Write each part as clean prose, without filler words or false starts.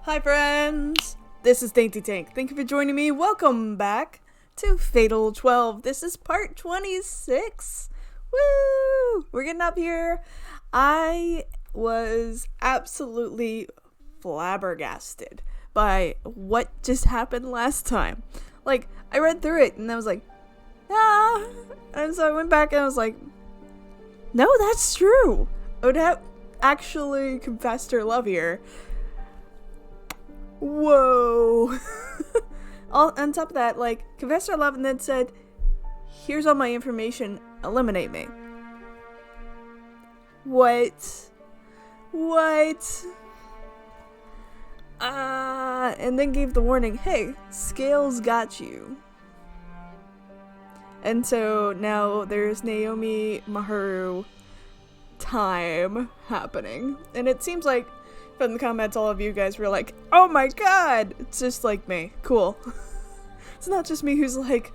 Hi friends! This is Dainty Tank. Thank you for joining me. Welcome back to Fatal 12. This is part 26. Woo! We're getting up here. I was absolutely flabbergasted by what just happened last time. Like, I read through it and I was like, ah! And so I went back and I was like, no, that's true. Odette actually confessed her love here. Whoa. On top of that, like, confessed her love and then said, here's all my information, eliminate me. What? And then gave the warning, hey, Scales got you. And so now there's Naomi Miharu time happening. And it seems like from the comments all of you guys were like, oh my god! It's just like me. Cool. It's not just me who's like,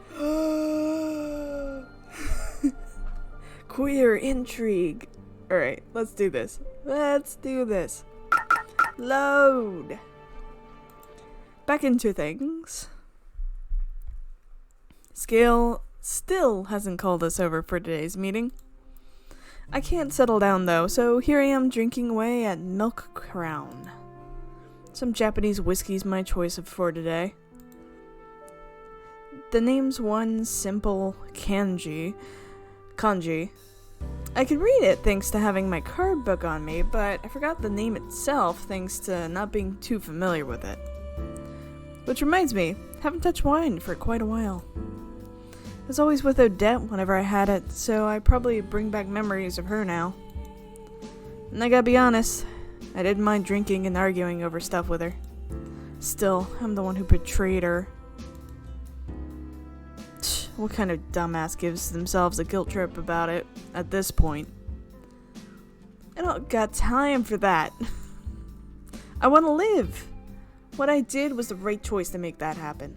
queer intrigue. Alright, let's do this. Load. Back into things. Scale still hasn't called us over for today's meeting. I can't settle down though, so here I am drinking away at Milk Crown. Some Japanese whiskey's my choice for today. The name's one simple kanji. I could read it thanks to having my card book on me, but I forgot the name itself thanks to not being too familiar with it. Which reminds me, haven't touched wine for quite a while. I was always with Odette whenever I had it, so I probably bring back memories of her now. And I gotta be honest, I didn't mind drinking and arguing over stuff with her. Still, I'm the one who betrayed her. What kind of dumbass gives themselves a guilt trip about it at this point? I don't got time for that. I want to live. What I did was the right choice to make that happen.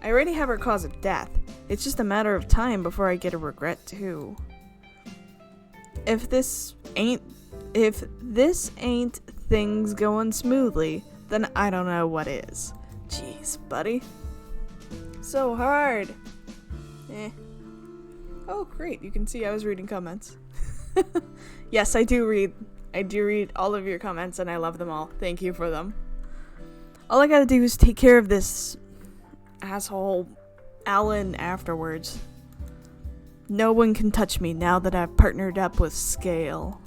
I already have her cause of death. It's just a matter of time before I get a regret too. If this ain't things going smoothly, then I don't know what is. Jeez, buddy. So hard. Oh, great. You can see I was reading comments. Yes, I do read all of your comments and I love them all. Thank you for them. All I gotta do is take care of this asshole Alan afterwards. No one can touch me now that I've partnered up with Scale.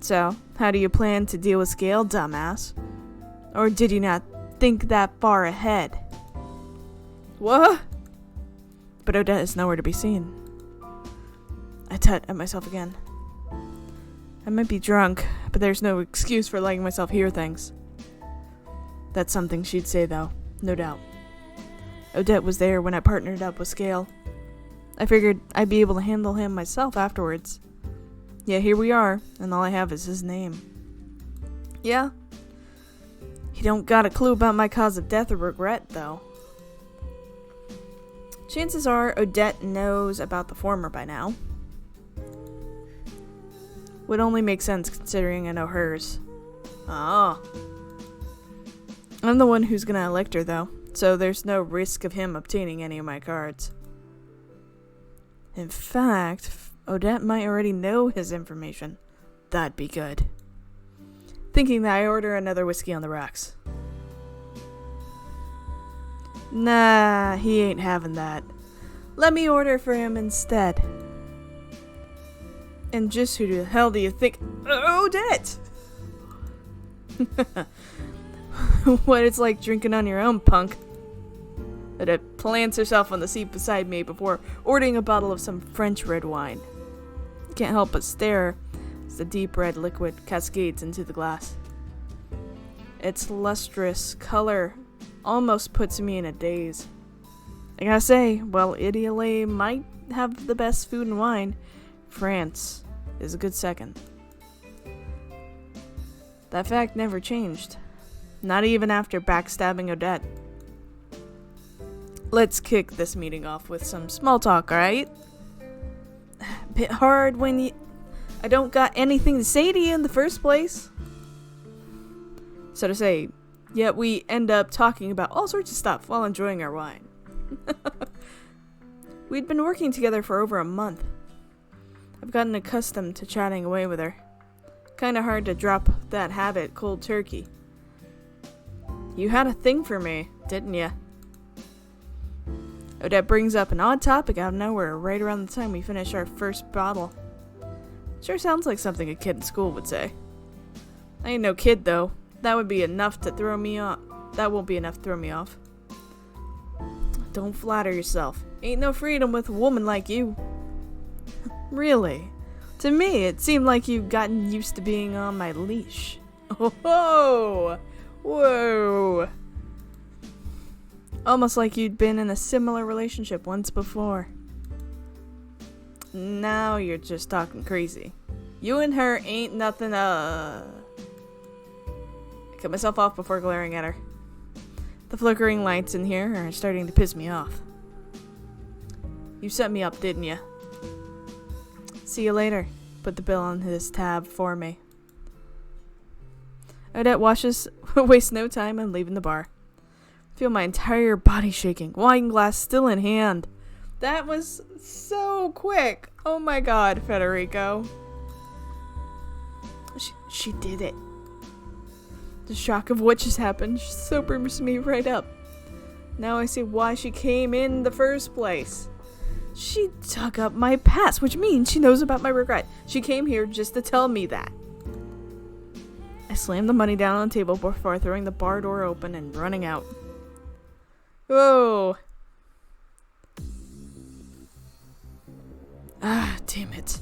So, how do you plan to deal with Scale, dumbass? Or did you not think that far ahead? What? But Odette is nowhere to be seen. I tut at myself again. I might be drunk, but there's no excuse for letting myself hear things. That's something she'd say though, no doubt. Odette was there when I partnered up with Scale. I figured I'd be able to handle him myself afterwards. Yeah, here we are, and all I have is his name. Yeah. He don't got a clue about my cause of death or regret, though. Chances are Odette knows about the former by now. Would only make sense considering I know hers. Oh. I'm the one who's gonna elect her, though, so there's no risk of him obtaining any of my cards. In fact, Odette might already know his information. That'd be good. Thinking that I order another whiskey on the rocks. Nah, he ain't having that. Let me order for him instead. And just who the hell do you think? Odette! What it's like drinking on your own, punk. Odette plants herself on the seat beside me before ordering a bottle of some French red wine. Can't help but stare as the deep red liquid cascades into the glass. Its lustrous color almost puts me in a daze. I gotta say, while Italy might have the best food and wine, France is a good second. That fact never changed. Not even after backstabbing Odette. Let's kick this meeting off with some small talk, alright? Bit hard when I don't got anything to say to you in the first place. so to say, yet we end up talking about all sorts of stuff while enjoying our wine. We'd been working together for over a month. I've gotten accustomed to chatting away with her. Kinda hard to drop that habit cold turkey. You had a thing for me, didn't ya? Odette brings up an odd topic out of nowhere right around the time we finish our first bottle. Sure sounds like something a kid in school would say. I ain't no kid though. That would be enough to throw me off. That won't be enough to throw me off. Don't flatter yourself. Ain't no freedom with a woman like you. Really? To me, it seemed like you'd gotten used to being on my leash. Oh! Whoa! Almost like you'd been in a similar relationship once before. Now you're just talking crazy. You and her ain't nothing, I cut myself off before glaring at her. The flickering lights in here are starting to piss me off. You set me up, didn't ya? See you later. Put the bill on his tab for me. Odette wastes no time on leaving the bar. Feel my entire body shaking, wine glass still in hand. That was so quick. Oh my god, Federico. She did it. The shock of what just happened sobers me right up. Now I see why she came in the first place. She dug up my past, which means she knows about my regret. She came here just to tell me that. I slammed the money down on the table before throwing the bar door open and running out. Whoa. Ah, damn it.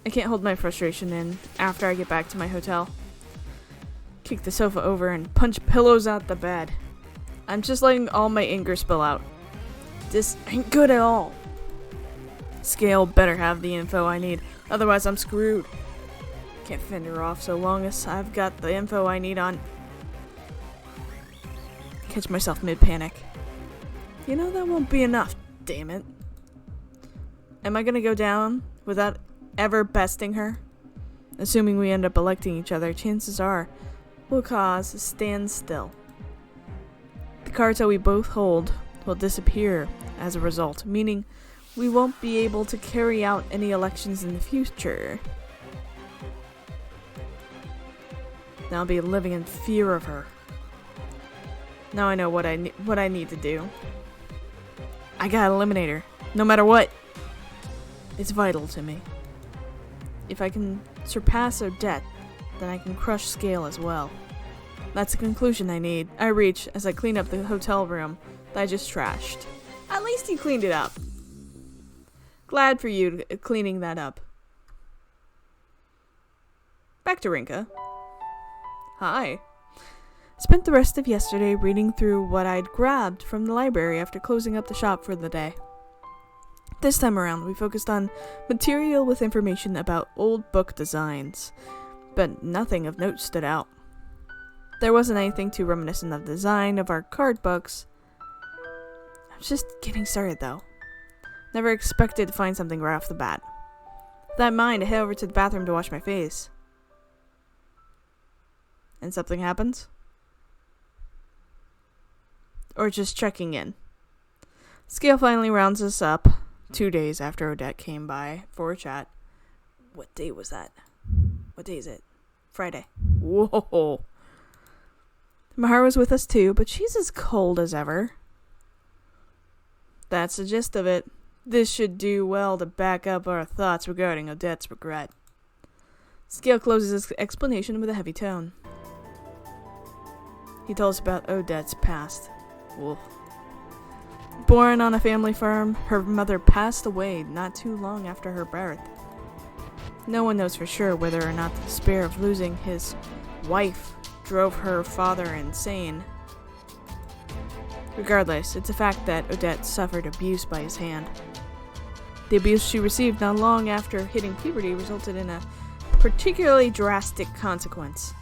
I can't hold my frustration in after I get back to my hotel. Kick the sofa over and punch pillows out the bed. I'm just letting all my anger spill out. This ain't good at all. Scale better have the info I need, otherwise I'm screwed. Can't fend her off so long as I've got the info I need on. Catch myself mid-panic. You know that won't be enough, damn it. Am I gonna go down without ever besting her? Assuming we end up electing each other, chances are we'll cause a standstill. The cards that we both hold will disappear as a result, meaning we won't be able to carry out any elections in the future. Now I'll be living in fear of her. Now I know what I need to do. I gotta eliminate her, no matter what. It's vital to me. If I can surpass Odette, then I can crush Scale as well. That's the conclusion I need. I reach as I clean up the hotel room that I just trashed. At least you cleaned it up. Glad for you cleaning that up. Back to Rinka. Hi. Spent the rest of yesterday reading through what I'd grabbed from the library after closing up the shop for the day. This time around, we focused on material with information about old book designs, but nothing of note stood out. There wasn't anything too reminiscent of the design of our card books. I was just getting started, though. Never expected to find something right off the bat. With that in mind, I head over to the bathroom to wash my face. And something happens? Or just checking in. Scale finally rounds us up 2 days after Odette came by for a chat. What day was that? What day is it? Friday. Whoa. Miharu was with us too, but she's as cold as ever. That's the gist of it. This should do well to back up our thoughts regarding Odette's regret. Scale closes his explanation with a heavy tone. He told us about Odette's past. Wolf. Born on a family farm, her mother passed away not too long after her birth. No one knows for sure whether or not the despair of losing his wife drove her father insane. Regardless, it's a fact that Odette suffered abuse by his hand. The abuse she received not long after hitting puberty resulted in a particularly drastic consequence.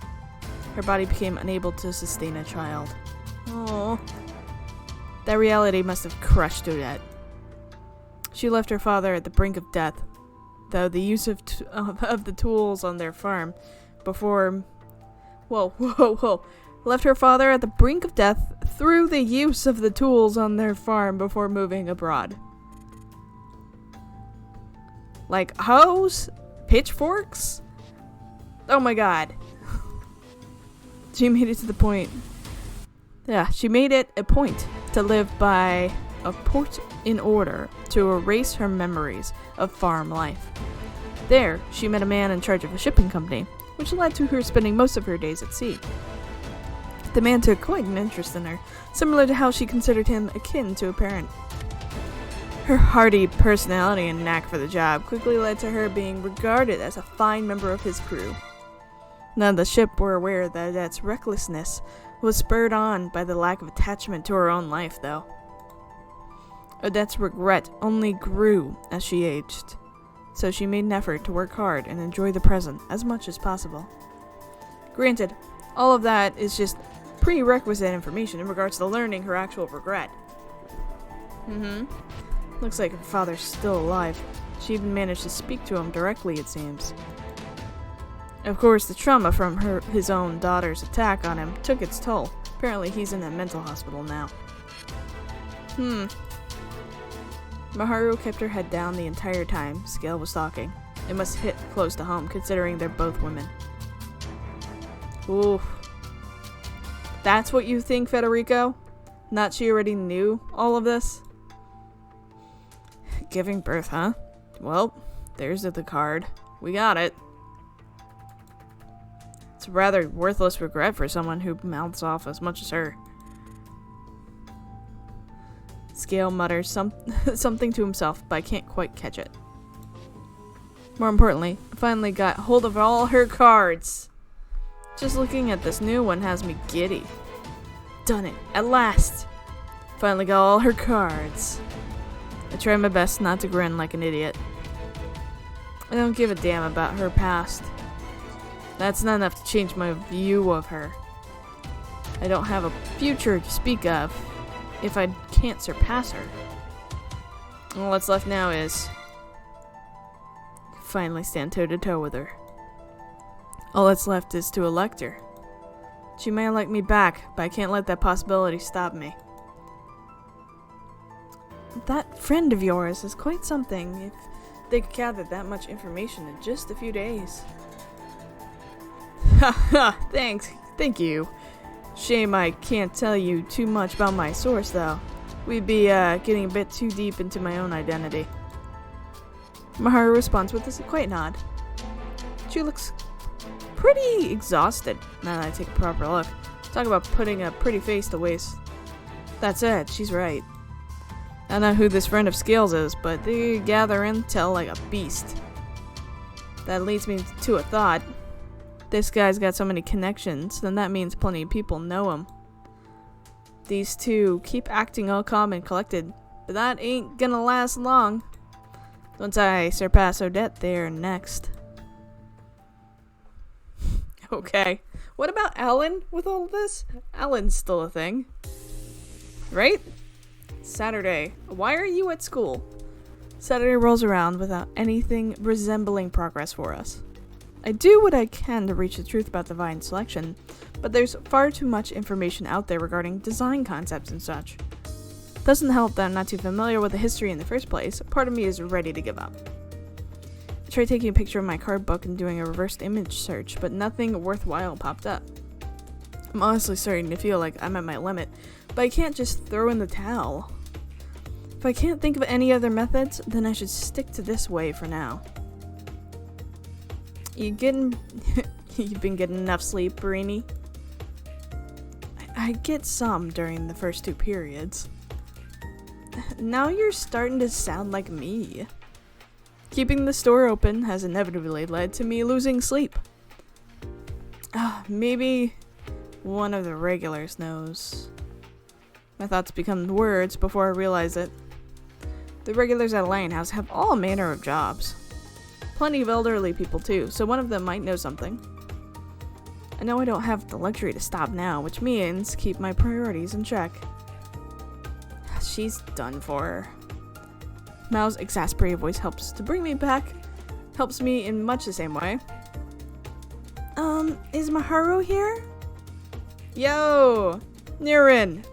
Her body became unable to sustain a child. Oh, that reality must have crushed Odette. She left her father at the brink of death, though the use of the tools on their farm before Whoa, whoa, whoa. Left her father at the brink of death through the use of the tools on their farm before moving abroad. Like hoes? Pitchforks? Oh my god. She made it to the point. Yeah, she made it a point to live by a port in order to erase her memories of farm life. There, she met a man in charge of a shipping company, which led to her spending most of her days at sea. The man took quite an interest in her, similar to how she considered him akin to a parent. Her hearty personality and knack for the job quickly led to her being regarded as a fine member of his crew. None of the ship were aware that Odette's recklessness was spurred on by the lack of attachment to her own life, though. Odette's regret only grew as she aged, so she made an effort to work hard and enjoy the present as much as possible. Granted, all of that is just prerequisite information in regards to learning her actual regret. Looks like her father's still alive. She even managed to speak to him directly, it seems. Of course, the trauma from his own daughter's attack on him took its toll. Apparently, he's in a mental hospital now. Miharu kept her head down the entire time Scale was talking. It must hit close to home, considering they're both women. Oof. That's what you think, Federico? Not she already knew all of this? Giving birth, huh? Well, there's the card. We got it. It's a rather worthless regret for someone who mouths off as much as her. Scale mutters something to himself, but I can't quite catch it. More importantly, I finally got hold of all her cards. Just looking at this new one has me giddy. Done it, at last! Finally got all her cards. I try my best not to grin like an idiot. I don't give a damn about her past. That's not enough to change my view of her. I don't have a future to speak of if I can't surpass her. All that's left now is finally stand toe to toe with her. All that's left is to elect her. She may elect me back, but I can't let that possibility stop me. That friend of yours is quite something if they could gather that much information in just a few days. Haha, thanks. Thank you. Shame I can't tell you too much about my source, though. We'd be getting a bit too deep into my own identity. Miharu responds with a quiet nod. She looks pretty exhausted now that I take a proper look. Talk about putting a pretty face to waste. That said, she's right. I don't know who this friend of Scales is, but they gather intel like a beast. That leads me to a thought. This guy's got so many connections, then that means plenty of people know him. These two keep acting all calm and collected, but that ain't gonna last long. Once I surpass Odette, they're next. Okay. What about Alan with all of this? Alan's still a thing. Right? Saturday. Why are you at school? Saturday rolls around without anything resembling progress for us. I do what I can to reach the truth about divine selection, but there's far too much information out there regarding design concepts and such. Doesn't help that I'm not too familiar with the history in the first place. Part of me is ready to give up. I tried taking a picture of my card book and doing a reversed image search, but nothing worthwhile popped up. I'm honestly starting to feel like I'm at my limit, but I can't just throw in the towel. If I can't think of any other methods, then I should stick to this way for now. You've been getting enough sleep, Barini? I get some during the first 2 periods. Now you're starting to sound like me. Keeping the store open has inevitably led to me losing sleep. Maybe one of the regulars knows. My thoughts become words before I realize it. The regulars at Lionhouse have all manner of jobs. Plenty of elderly people too, so one of them might know something. I know I don't have the luxury to stop now, which means keep my priorities in check. She's done for her. Mao's exasperated voice helps to bring me back. Helps me in much the same way. Is Miharu here? Yo! Nirin!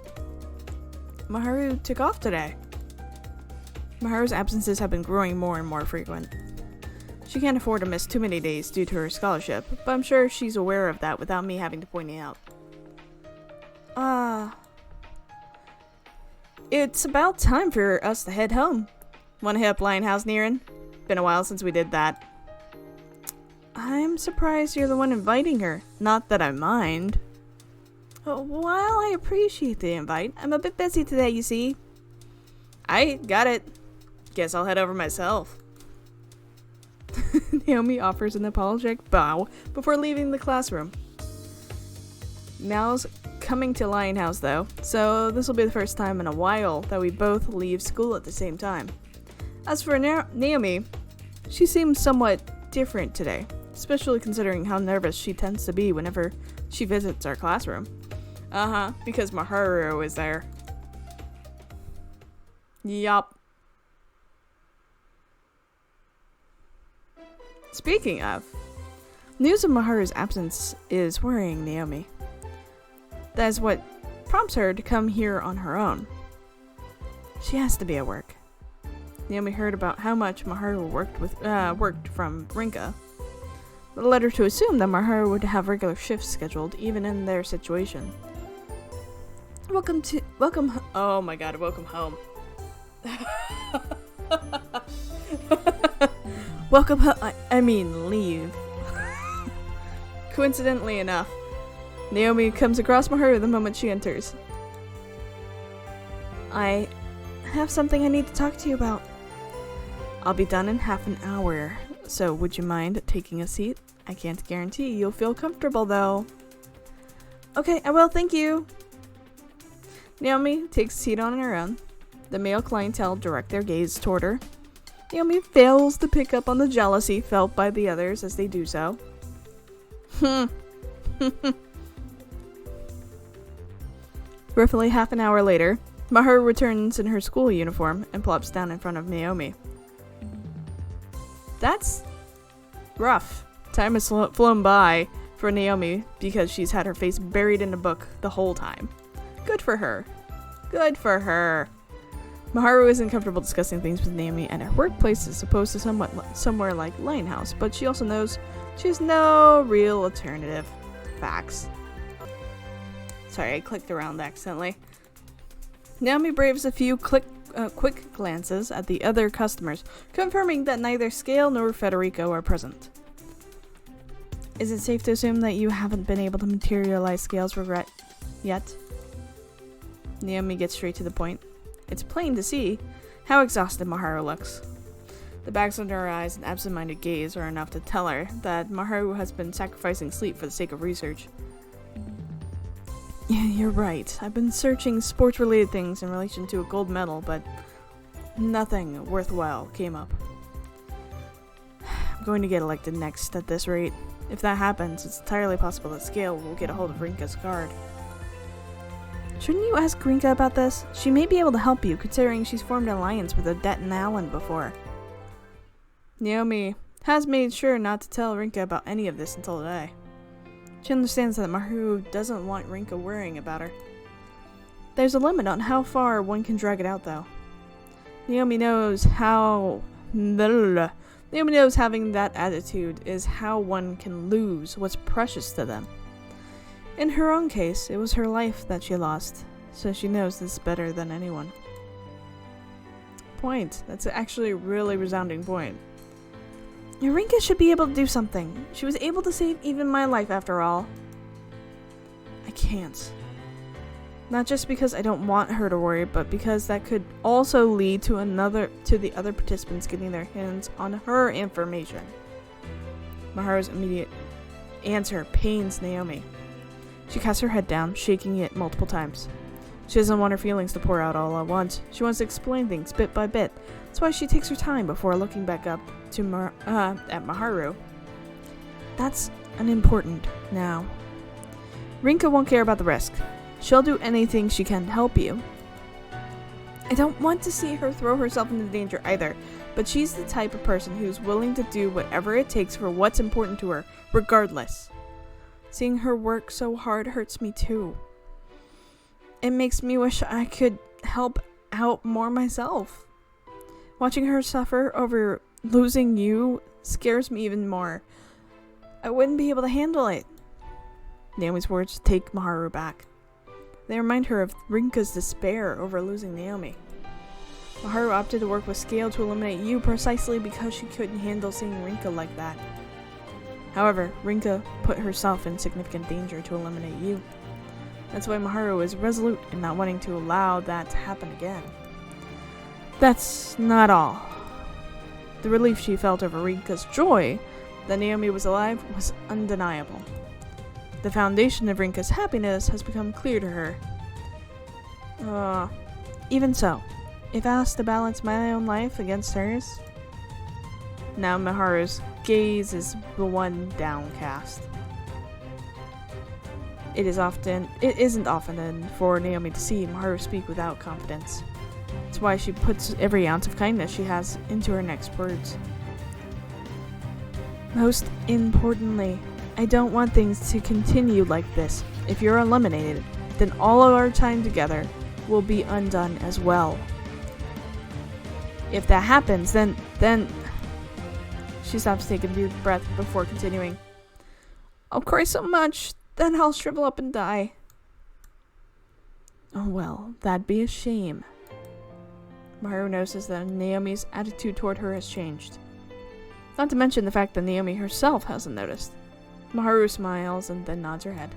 Miharu took off today. Miharu's absences have been growing more and more frequent. She can't afford to miss too many days due to her scholarship, but I'm sure she's aware of that without me having to point it out. It's about time for us to head home. Wanna hit up Lionhouse, Nirin? Been a while since we did that. I'm surprised you're the one inviting her. Not that I mind. While I appreciate the invite, I'm a bit busy today, you see. I got it. Guess I'll head over myself. Naomi offers an apologetic bow before leaving the classroom. Mal's coming to Lionhouse though, so this will be the first time in a while that we both leave school at the same time. As for Naomi, she seems somewhat different today, especially considering how nervous she tends to be whenever she visits our classroom. Because Miharu is there. Yup. Speaking of, news of Miharu's absence is worrying Naomi. That is what prompts her to come here on her own. She has to be at work. Naomi heard about how much Miharu worked from Rinka. It led her to assume that Miharu would have regular shifts scheduled, even in their situation. Welcome home. Leave. Coincidentally enough, Naomi comes across Miharu the moment she enters. I have something I need to talk to you about. I'll be done in half an hour, so would you mind taking a seat? I can't guarantee you'll feel comfortable though. Okay, I will, thank you. Naomi takes a seat on her own. The male clientele direct their gaze toward her. Naomi fails to pick up on the jealousy felt by the others as they do so. Roughly half an hour later, Miharu returns in her school uniform and plops down in front of Naomi. That's rough. Time has flown by for Naomi because she's had her face buried in a book the whole time. Good for her. Good for her. Miharu isn't comfortable discussing things with Naomi at her workplace as opposed to somewhere like Lionhouse, but she also knows she has no real alternative. Facts. Sorry, I clicked around accidentally. Naomi braves a few quick glances at the other customers, confirming that neither Scale nor Federico are present. Is it safe to assume that you haven't been able to materialize Scale's regret yet? Naomi gets straight to the point. It's plain to see how exhausted Miharu looks. The bags under her eyes and absent-minded gaze are enough to tell her that Miharu has been sacrificing sleep for the sake of research. Yeah, you're right. I've been searching sports-related things in relation to a gold medal, but nothing worthwhile came up. I'm going to get elected next at this rate. If that happens, it's entirely possible that Scale will get a hold of Rinka's card. Shouldn't you ask Rinka about this? She may be able to help you, considering she's formed an alliance with Odette and Alan before. Naomi has made sure not to tell Rinka about any of this until today. She understands that Miharu doesn't want Rinka worrying about her. There's a limit on how far one can drag it out, though. Naomi knows having that attitude is how one can lose what's precious to them. In her own case, it was her life that she lost, so she knows this better than anyone. Point. That's actually a really resounding point. Rinka should be able to do something. She was able to save even my life after all. I can't. Not just because I don't want her to worry, but because that could also lead to the other participants getting their hands on her information. Miharu's immediate answer pains Naomi. She casts her head down, shaking it multiple times. She doesn't want her feelings to pour out all at once. She wants to explain things bit by bit. That's why she takes her time before looking back up to at Miharu. That's unimportant now. Rinka won't care about the risk. She'll do anything she can to help you. I don't want to see her throw herself into danger either, but she's the type of person who's willing to do whatever it takes for what's important to her, regardless. Seeing her work so hard hurts me too. It makes me wish I could help out more myself. Watching her suffer over losing you scares me even more. I wouldn't be able to handle it. Naomi's words take Miharu back. They remind her of Rinka's despair over losing Naomi. Miharu opted to work with Scale to eliminate you precisely because she couldn't handle seeing Rinka like that. However, Rinka put herself in significant danger to eliminate you. That's why Miharu is resolute in not wanting to allow that to happen again. That's not all. The relief she felt over Rinka's joy that Naomi was alive was undeniable. The foundation of Rinka's happiness has become clear to her. Even so, if asked to balance my own life against hers... Now Miharu's gaze is the one downcast. It isn't often for Naomi to see Miharu speak without confidence. That's why she puts every ounce of kindness she has into her next words. Most importantly, I don't want things to continue like this. If you're eliminated, then all of our time together will be undone as well. If that happens, then... She stops to take a deep breath before continuing. I'll cry so much, then I'll shrivel up and die. Oh well, that'd be a shame. Miharu notices that Naomi's attitude toward her has changed. Not to mention the fact that Naomi herself hasn't noticed. Miharu smiles and then nods her head.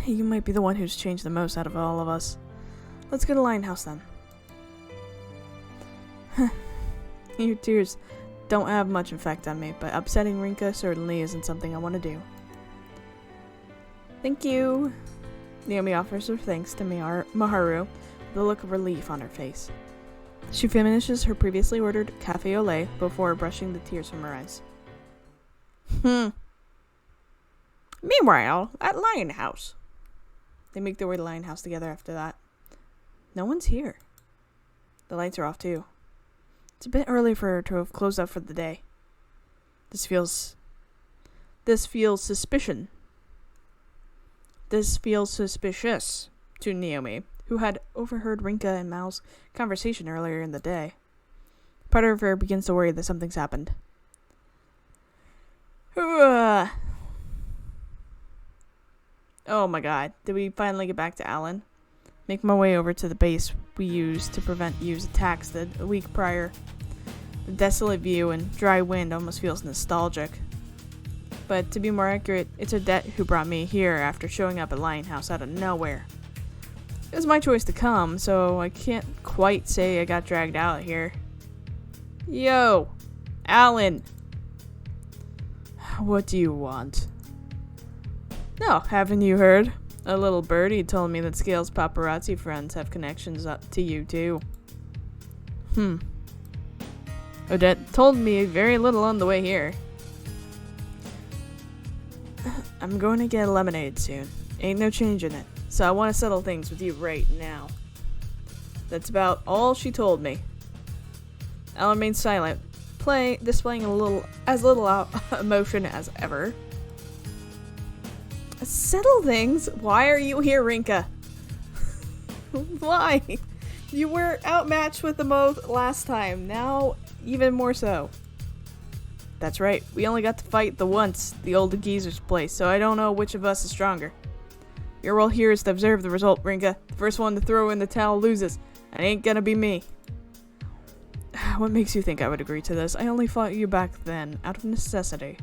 You might be the one who's changed the most out of all of us. Let's go to Lionhouse then. Your tears don't have much effect on me, but upsetting Rinka certainly isn't something I want to do. Thank you. Naomi offers her thanks to Miharu with a look of relief on her face. She finishes her previously ordered cafe au lait before brushing the tears from her eyes. Meanwhile, at Lionhouse. They make their way to Lionhouse together after that. No one's here. The lights are off too. It's a bit early for her to have closed up for the day. This feels suspicious to Naomi, who had overheard Rinka and Mao's conversation earlier in the day. Part of her begins to worry that something's happened. Oh my god, did we finally get back to Alan? Make my way over to the base we used to prevent Yu's attacks a week prior. The desolate view and dry wind almost feels nostalgic. But to be more accurate, it's Odette who brought me here after showing up at Lionhouse out of nowhere. It was my choice to come, so I can't quite say I got dragged out here. Yo! Alan! What do you want? No, haven't you heard? A little birdie told me that Scale's paparazzi friends have connections up to you too. Odette told me very little on the way here. I'm going to get eliminated soon. Ain't no changing it. So I want to settle things with you right now. That's about all she told me. Alan remained silent, displaying as little emotion as ever. Settle things? Why are you here, Rinka? Why? You were outmatched with the both last time. Now, even more so. That's right. We only got to fight the old geezer's place, so I don't know which of us is stronger. Your role here is to observe the result, Rinka. The first one to throw in the towel loses. It ain't gonna be me. What makes you think I would agree to this? I only fought you back then, out of necessity.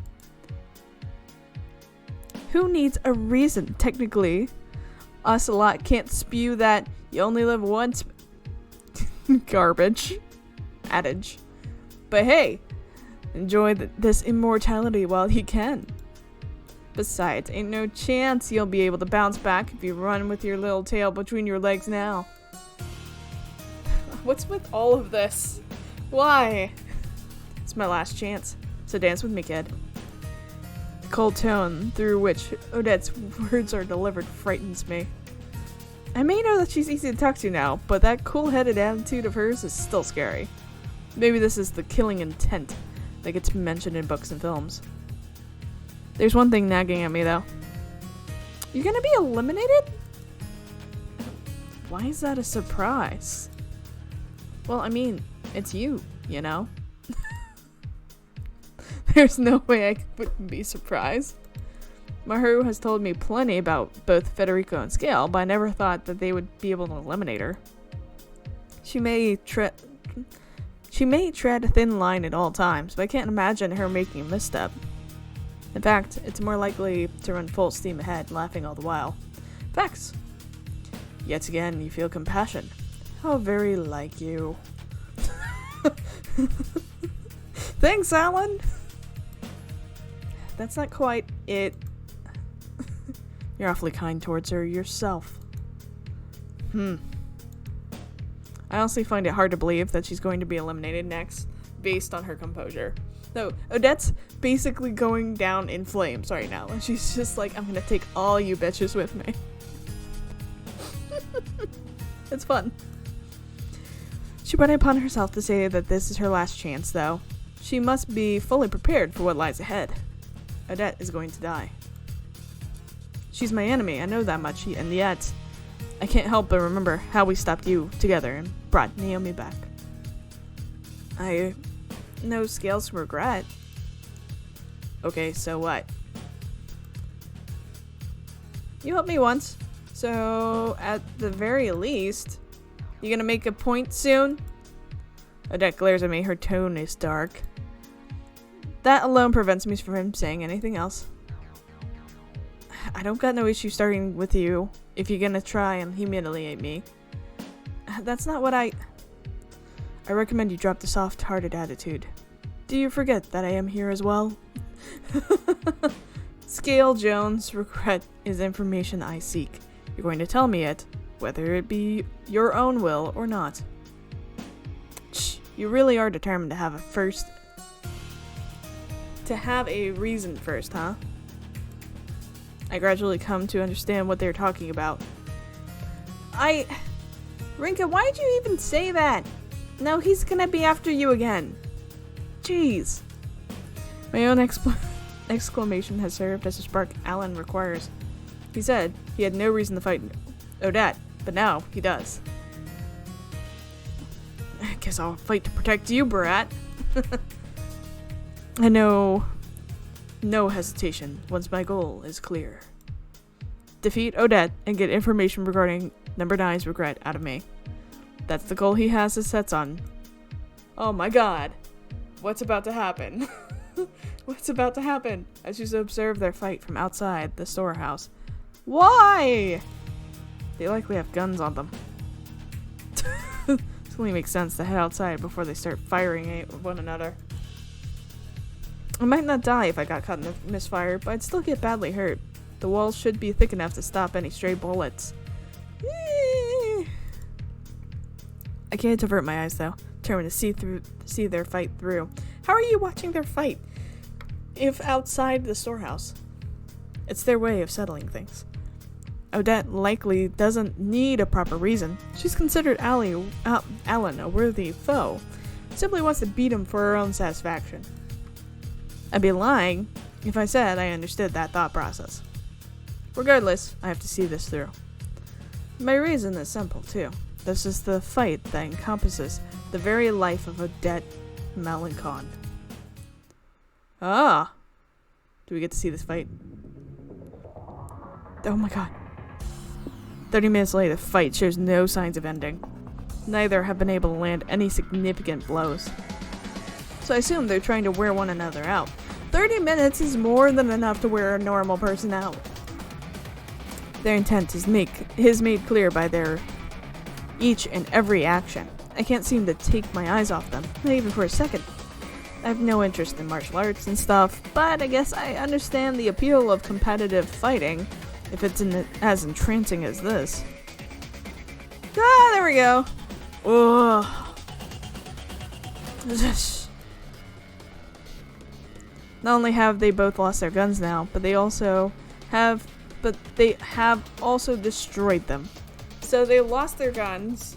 Who needs a reason? Technically, us a lot can't spew that you only live once garbage adage. But hey, enjoy this immortality while you can. Besides, ain't no chance you'll be able to bounce back if you run with your little tail between your legs now. What's with all of this? Why? It's my last chance, so dance with me, kid. The cold tone through which Odette's words are delivered frightens me. I may know that she's easy to talk to now, but that cool-headed attitude of hers is still scary. Maybe this is the killing intent that gets mentioned in books and films. There's one thing nagging at me, though. You're gonna be eliminated? Why is that a surprise? Well, I mean, it's you, you know? There's no way I wouldn't be surprised. Miharu has told me plenty about both Federico and Scale, but I never thought that they would be able to eliminate her. She may tread a thin line at all times, but I can't imagine her making a misstep. In fact, it's more likely to run full steam ahead, laughing all the while. Facts. Yet again, you feel compassion. How very like you. Thanks, Alan! That's not quite it. You're awfully kind towards her yourself. I honestly find it hard to believe that she's going to be eliminated next, based on her composure. So, Odette's basically going down in flames right now, and she's just like, I'm gonna take all you bitches with me. It's fun. She brought it upon herself to say that this is her last chance, though. She must be fully prepared for what lies ahead. Odette is going to die. She's my enemy, I know that much, and yet I can't help but remember how we stopped you together and brought Naomi back. I know Scale's regret. Okay, so what? You helped me once, so at the very least, you gonna make a point soon? Odette glares at me, her tone is dark. That alone prevents me from saying anything else. I don't got no issue starting with you if you're gonna try and humiliate me. That's not what I recommend you drop the soft-hearted attitude. Do you forget that I am here as well? Scale Jones, regret is information I seek. You're going to tell me it, whether it be your own will or not. Shh, you really are determined to have a reason first, huh? I gradually come to understand what they're talking about. Rinka, why'd you even say that? No, he's gonna be after you again. Jeez. My own exclamation has served as a spark Alan requires. He said he had no reason to fight Odette, but now he does. I guess I'll fight to protect you, brat. I know no hesitation once my goal is clear. Defeat Odette and get information regarding Number 9's regret out of me. That's the goal he has his sets on. Oh my god. What's about to happen? What's about to happen? As you observe their fight from outside the storehouse. Why? They likely have guns on them. It only makes sense to head outside before they start firing at one another. I might not die if I got caught in the misfire, but I'd still get badly hurt. The walls should be thick enough to stop any stray bullets. I can't avert my eyes though, determined to see their fight through. How are you watching their fight if outside the storehouse? It's their way of settling things. Odette likely doesn't need a proper reason. She's considered Alan a worthy foe. Simply wants to beat him for her own satisfaction. I'd be lying if I said I understood that thought process. Regardless, I have to see this through. My reason is simple, too. This is the fight that encompasses the very life of Odette Malencon. Ah! Do we get to see this fight? Oh my god. 30 minutes later, the fight shows no signs of ending. Neither have been able to land any significant blows. So I assume they're trying to wear one another out. 30 minutes is more than enough to wear a normal person out. Their intent is made clear by their each and every action. I can't seem to take my eyes off them, not even for a second. I have no interest in martial arts and stuff, but I guess I understand the appeal of competitive fighting if it's as entrancing as this. Ah, there we go. Ugh. Not only have they both lost their guns now, but they have also destroyed them. So they lost their guns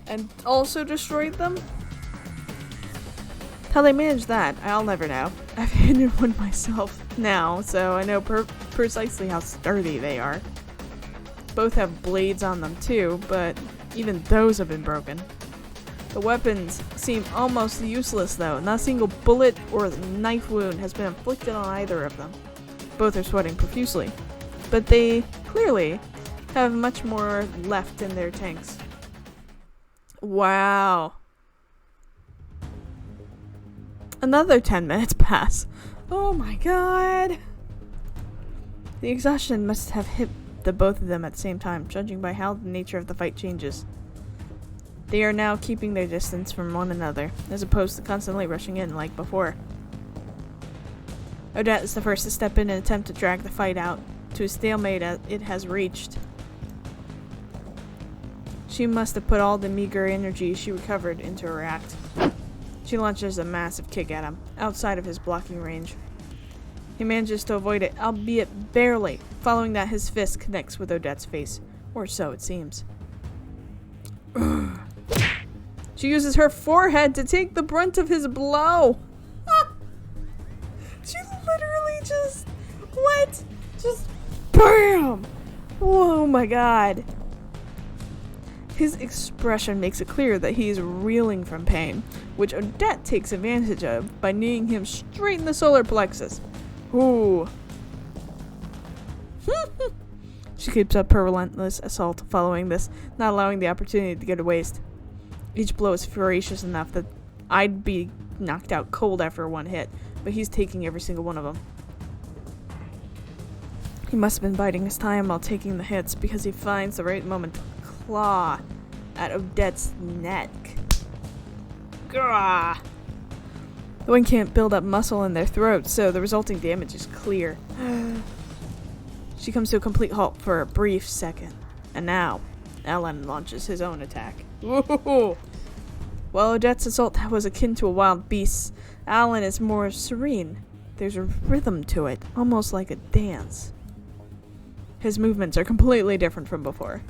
and also destroyed them? How they manage that, I'll never know. I've handled one myself now, so I know precisely how sturdy they are. Both have blades on them too, but even those have been broken. The weapons seem almost useless though. Not a single bullet or knife wound has been inflicted on either of them. Both are sweating profusely, but they clearly have much more left in their tanks. Wow. Another 10 minutes pass. Oh my god. The exhaustion must have hit the both of them at the same time, judging by how the nature of the fight changes. They are now keeping their distance from one another, as opposed to constantly rushing in like before. Odette is the first to step in and attempt to drag the fight out to a stalemate it has reached. She must have put all the meager energy she recovered into her act. She launches a massive kick at him, outside of his blocking range. He manages to avoid it, albeit barely. Following that, his fist connects with Odette's face. Or so it seems. She uses her forehead to take the brunt of his blow. She literally just... What? Just... BAM! Oh my god. His expression makes it clear that he is reeling from pain, which Odette takes advantage of by kneeing him straight in the solar plexus. Ooh. She keeps up her relentless assault following this, not allowing the opportunity to go to waste. Each blow is ferocious enough that I'd be knocked out cold after one hit, but he's taking every single one of them. He must have been biding his time while taking the hits because he finds the right moment to claw at Odette's neck. Gah! The wind can't build up muscle in their throats, so the resulting damage is clear. She comes to a complete halt for a brief second, and now Alan launches his own attack. Whoa! While Odette's assault was akin to a wild beast's, Alan is more serene. There's a rhythm to it, almost like a dance. His movements are completely different from before.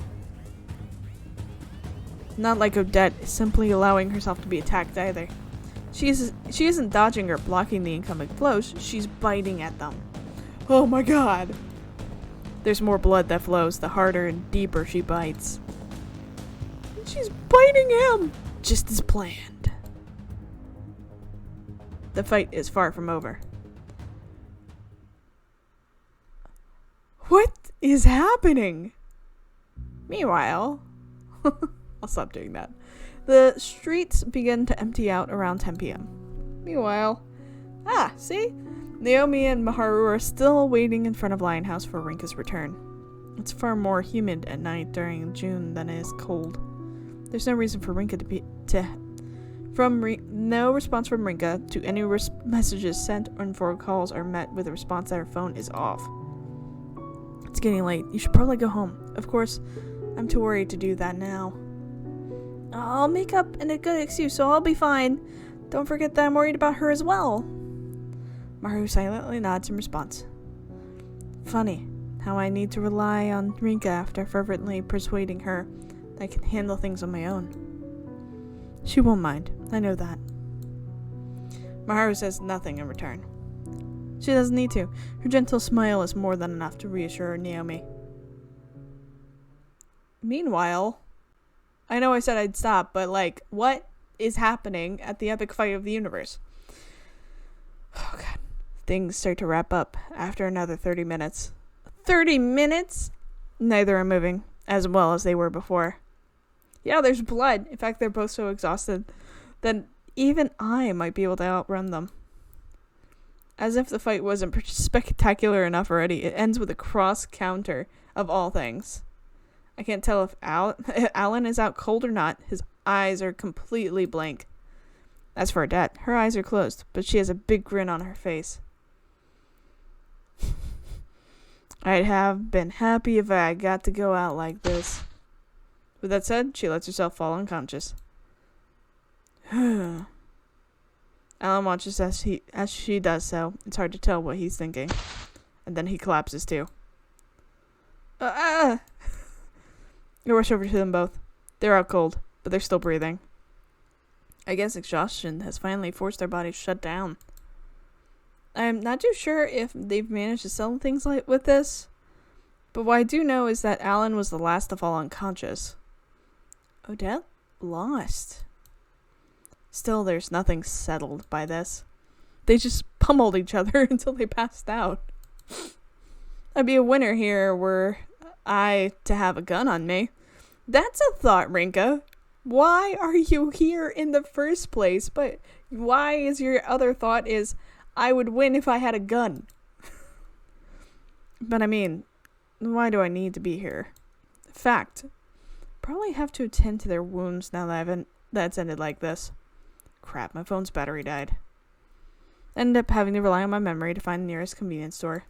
Not like Odette is simply allowing herself to be attacked either. She isn't dodging or blocking the incoming blows, she's biting at them. Oh my god! There's more blood that flows the harder and deeper she bites. She's biting him! Just as planned. The fight is far from over. What is happening? Meanwhile... I'll stop doing that. The streets begin to empty out around 10 p.m. Meanwhile... see? Naomi and Miharu are still waiting in front of Lionhouse for Rinka's return. It's far more humid at night during June than it is cold. There's no reason for Rinka no response from Rinka to any messages sent or phone calls are met with a response that her phone is off. It's getting late. You should probably go home. Of course, I'm too worried to do that now. I'll make up a good excuse, so I'll be fine. Don't forget that I'm worried about her as well. Miharu silently nods in response. Funny how I need to rely on Rinka after fervently persuading her that I can handle things on my own. She won't mind. I know that. Miharu says nothing in return. She doesn't need to. Her gentle smile is more than enough to reassure Naomi. Meanwhile, I know I said I'd stop, but what is happening at the epic fight of the universe? Oh god. Things start to wrap up after another 30 minutes. 30 minutes? Neither are moving as well as they were before. Yeah, there's blood. In fact, they're both so exhausted that even I might be able to outrun them. As if the fight wasn't spectacular enough already, it ends with a cross counter of all things. I can't tell if Alan is out cold or not. His eyes are completely blank. As for Odette, her eyes are closed, but she has a big grin on her face. I'd have been happy if I got to go out like this. With that said, she lets herself fall unconscious. Alan watches as she does so. It's hard to tell what he's thinking. And then he collapses too. I rush over to them both. They're out cold, but they're still breathing. I guess exhaustion has finally forced their bodies shut down. I'm not too sure if they've managed to sell things like with this, but what I do know is that Alan was the last to fall unconscious. Odette lost. Still, there's nothing settled by this. They just pummeled each other until they passed out. I'd be a winner here were I to have a gun on me. That's a thought, Rinka. Why are you here in the first place? But why is your other thought is, I would win if I had a gun? But I mean, why do I need to be here? Fact. Probably have to attend to their wounds now that that's ended like this. Crap, my phone's battery died. Ended up having to rely on my memory to find the nearest convenience store.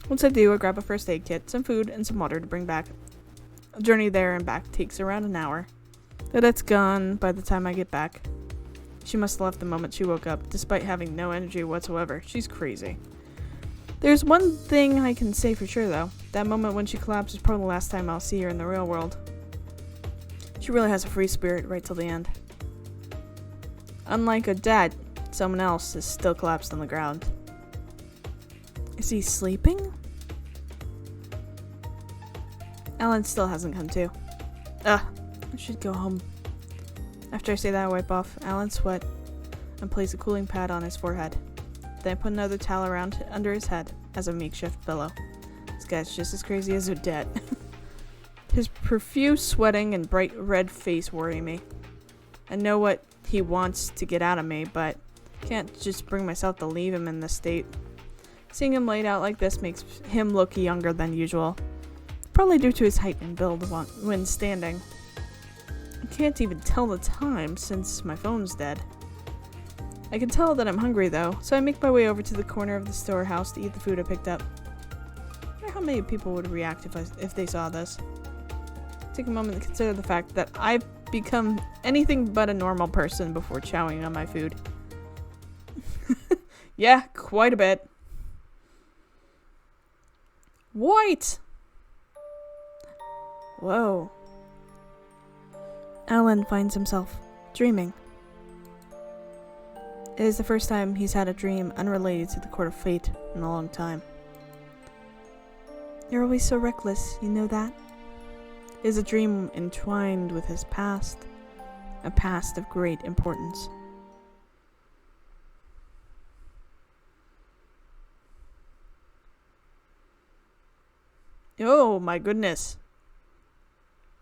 Once I do, I grab a first aid kit, some food, and some water to bring back. A journey there and back takes around an hour. Odette's gone by the time I get back. She must have left the moment she woke up, despite having no energy whatsoever. She's crazy. There's one thing I can say for sure, though. That moment when she collapsed is probably the last time I'll see her in the real world. She really has a free spirit right till the end. Unlike Odette, someone else is still collapsed on the ground. Is he sleeping? Alan still hasn't come to. I should go home. After I say that, I wipe off Alan's sweat and place a cooling pad on his forehead. Then I put another towel around under his head as a makeshift pillow. This guy's just as crazy as Odette. His profuse sweating and bright red face worry me. I know what he wants to get out of me, but can't just bring myself to leave him in this state. Seeing him laid out like this makes him look younger than usual. Probably due to his height and build when standing. I can't even tell the time since my phone's dead. I can tell that I'm hungry though, so I make my way over to the corner of the storehouse to eat the food I picked up. I wonder how many people would react if they saw this. Take a moment to consider the fact that I've become anything but a normal person before chowing on my food. Yeah, quite a bit. What? Whoa. Alan finds himself dreaming. It is the first time he's had a dream unrelated to the Court of Fate in a long time. You're always so reckless, you know that? It is a dream entwined with his past, a past of great importance. Oh my goodness.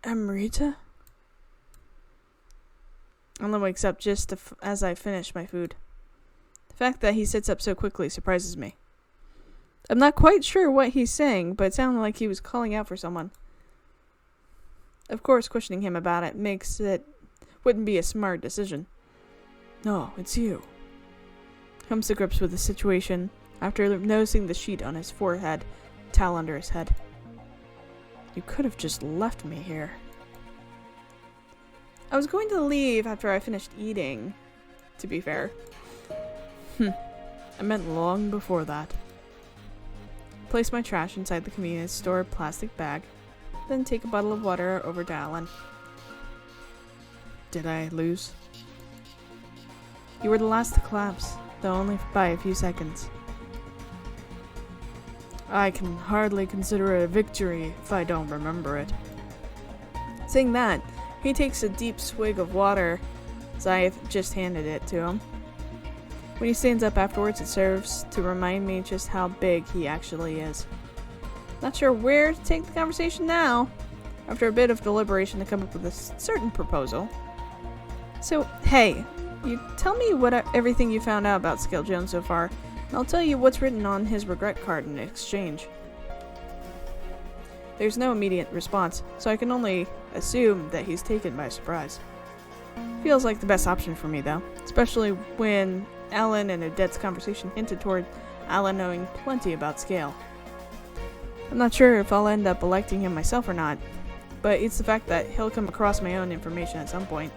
Amrita? Alan wakes up just as I finish my food. The fact that he sits up so quickly surprises me. I'm not quite sure what he's saying, but it sounded like he was calling out for someone. Of course, questioning him about it wouldn't be a smart decision. No, it's you. Comes to grips with the situation after noticing the sheet on his forehead, towel under his head. You could have just left me here. I was going to leave after I finished eating, to be fair. I meant long before that. Place my trash inside the convenience store plastic bag, then take a bottle of water over to Alan. Did I lose? You were the last to collapse, though only by a few seconds. I can hardly consider it a victory if I don't remember it. Saying that, he takes a deep swig of water, as I just handed it to him. When he stands up afterwards, it serves to remind me just how big he actually is. Not sure where to take the conversation now. After a bit of deliberation to come up with a certain proposal. So, hey, you tell me everything you found out about Scale Jones so far, and I'll tell you what's written on his regret card in exchange. There's no immediate response, so I can only assume that he's taken by surprise. Feels like the best option for me, though, especially when Alan and Odette's conversation hinted toward Alan knowing plenty about Scale. I'm not sure if I'll end up electing him myself or not, but it's the fact that he'll come across my own information at some point.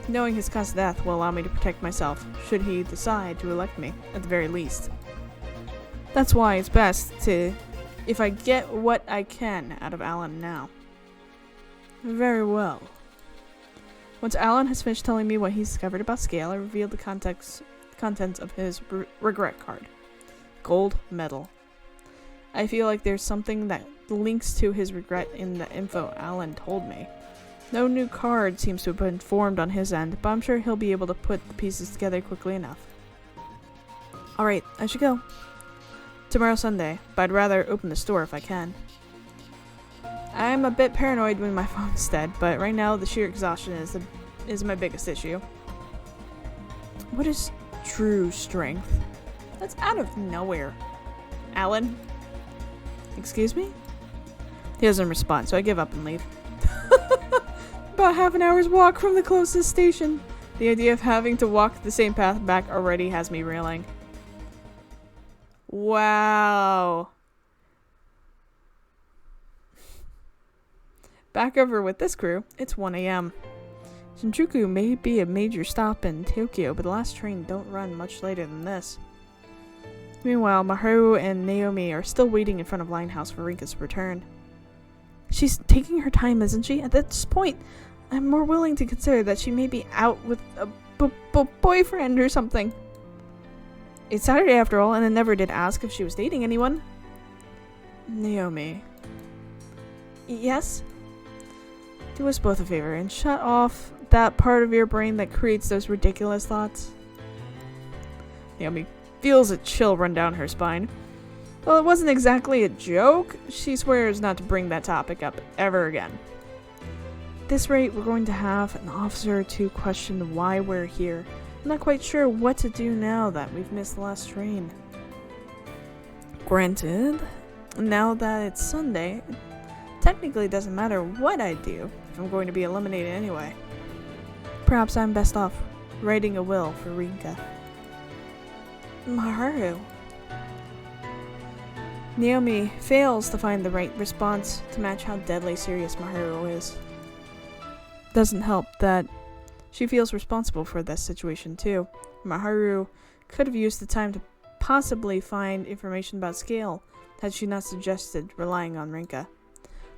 Knowing his cause of death will allow me to protect myself, should he decide to elect me, at the very least. That's why it's best to if I get what I can out of Alan now. Very well. Once Alan has finished telling me what he's discovered about Scale, I revealed the contents of his regret card. Gold medal. I feel like there's something that links to his regret in the info Alan told me. No new card seems to have been formed on his end, but I'm sure he'll be able to put the pieces together quickly enough. Alright, I should go. Tomorrow's Sunday, but I'd rather open the store if I can. I'm a bit paranoid when my phone's dead, but right now the sheer exhaustion is my biggest issue. What is true strength? That's out of nowhere. Alan? Excuse me? He doesn't respond, so I give up and leave. About half an hour's walk from the closest station. The idea of having to walk the same path back already has me reeling. Wow. Back over with this crew, it's 1 a.m. Shinjuku may be a major stop in Tokyo, but the last train don't run much later than this. Meanwhile, Miharu and Naomi are still waiting in front of Linehouse for Rinka's return. She's taking her time, isn't she? At this point, I'm more willing to consider that she may be out with a boyfriend or something. It's Saturday after all, and I never did ask if she was dating anyone. Naomi. Yes? Do us both a favor and shut off that part of your brain that creates those ridiculous thoughts. Naomi feels a chill run down her spine. Well, it wasn't exactly a joke. She swears not to bring that topic up ever again. At this rate, we're going to have an officer to question why we're here. I'm not quite sure what to do now that we've missed the last train. Granted, now that it's Sunday, it technically doesn't matter what I do if I'm going to be eliminated anyway. Perhaps I'm best off writing a will for Rinka. Miharu. Naomi fails to find the right response to match how deadly serious Miharu is. Doesn't help that she feels responsible for this situation too. Miharu could have used the time to possibly find information about Scale had she not suggested relying on Rinka.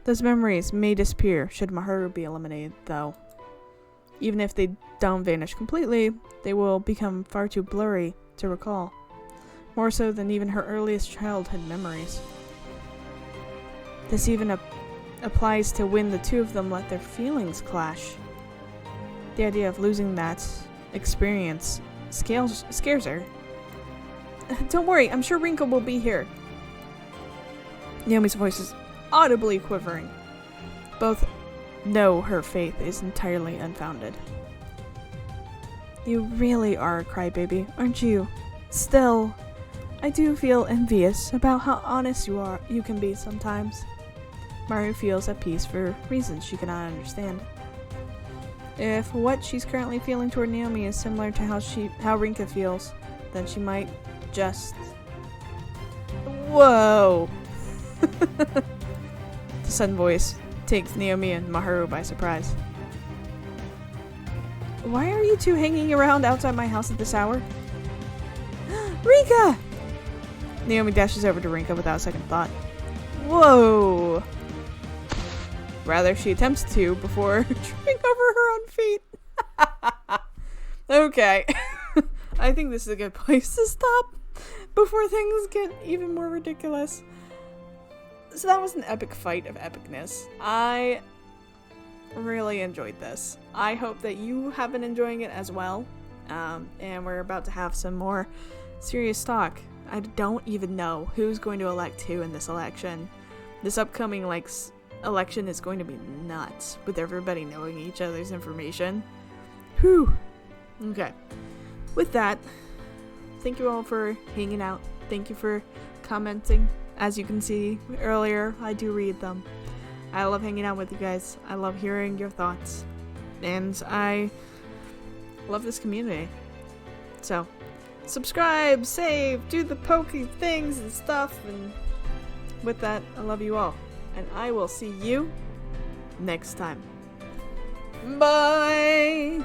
Those memories may disappear should Miharu be eliminated, though. Even if they don't vanish completely, they will become far too blurry to recall. More so than even her earliest childhood memories. This even applies to when the two of them let their feelings clash. The idea of losing that experience scares her. Don't worry, I'm sure Rinka will be here. Naomi's voice is audibly quivering. Both know her faith is entirely unfounded. You really are a crybaby, aren't you? Still, I do feel envious about how honest you can be sometimes. Miharu feels at peace for reasons she cannot understand. If what she's currently feeling toward Naomi is similar to how Rinka feels, then she might just... Whoa! The sudden voice takes Naomi and Miharu by surprise. Why are you two hanging around outside my house at this hour? Rinka! Naomi dashes over to Rinka without a second thought. Whoa! Rather, she attempts to before tripping over her own feet. Okay. I think this is a good place to stop before things get even more ridiculous. So that was an epic fight of epicness. I really enjoyed this. I hope that you have been enjoying it as well. And we're about to have some more serious talk. I don't even know who's going to elect who in this election. This upcoming, election is going to be nuts, with everybody knowing each other's information. Whew. Okay. With that, thank you all for hanging out. Thank you for commenting. As you can see earlier, I do read them. I love hanging out with you guys. I love hearing your thoughts. And I love this community. So, subscribe, save, do the pokey things and stuff. And with that, I love you all. And I will see you next time. Bye!